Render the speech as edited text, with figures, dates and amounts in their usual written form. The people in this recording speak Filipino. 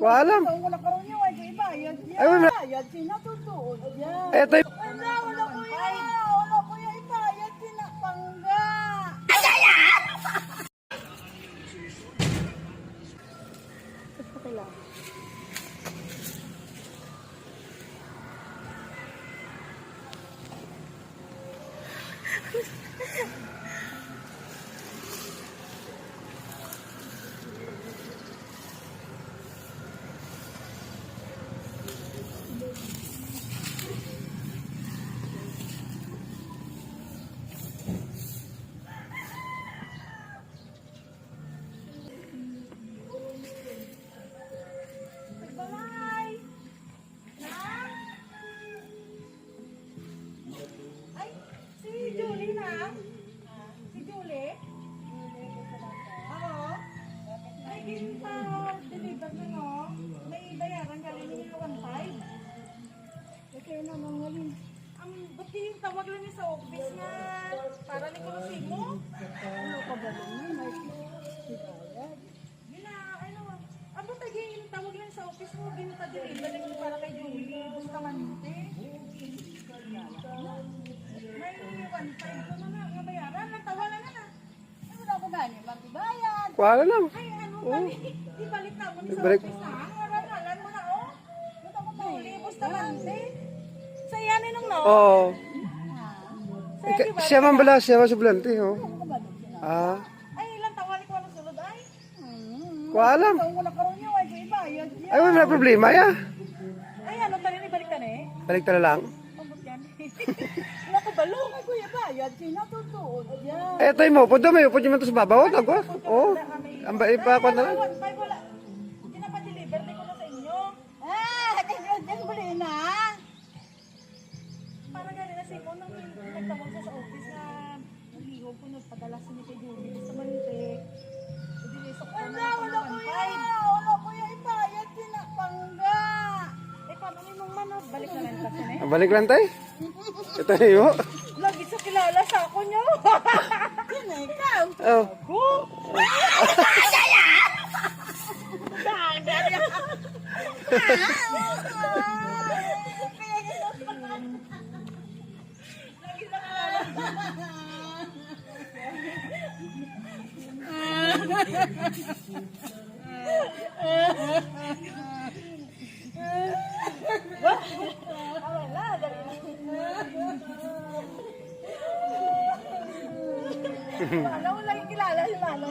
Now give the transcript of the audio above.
Alam. Kung wala karoon nyo, ay ibayad yan. Ay, wala. Bayad, sinatutuod yan. Eto yung... Wala kuya, ibayad, sinapangga. Ay, si Julie na? Si Julie? Oo. Ay, ginta. Deliver na, no? May bayaran ka rin yung 1.5. Okay na, mangalin. Ba't yung tawag lang niya sa office na para ni Kulusing mo? Ano ka ba lang? May bayad. Gina, ano? Ba't yung tawag lang sa office mo? Ginta deliver mo para kay Julie. Gusto man hindi. May 1.5 ko na nga bayaran. Natawalan na na. Ay, wala ko gani. Magbayad. Alam. Ay, ano balik? Ibalik na mo ni sa Ibalik. office na. Ngaran mo na, oh. Ito ko mauli. Bustamante. Sa iyan nung no? Oo. Sa Siya man bala, siya man sublante, oh. Ah. Ay, ilang tawali ko ang sulod ay. Alam. Kung wala karoon nyo, ay ibayad yan. Ay, wala problema, ya. Ay, ano tayo ibalik ka na eh? Balik na lang. Pambot yan. Wala ko balong. Ay, kuya bayad. Sinatutuod yan. Eto yung mo, pwede may upod yung mantos babaw. Ako, oh. Ang ba ko na lang. Ay, wala. Hindi na pa-deliver. Di ko na sa inyo. Just buli na. Parang gano'n na Simon nang nagtawag siya sa office na nalihog ko nagpadala sa ni kay Julie sa Mante. Wala kuya. Wala kuya. Ibayad sinapangga. Eh, paano yung manod? Balik na lang kasi na eh. Balik lang tayo. Ito yung. Lagi sa kilala sa ako niyo. Yan na ikaw. Oh. Wala, wala yung kilala si Lalo.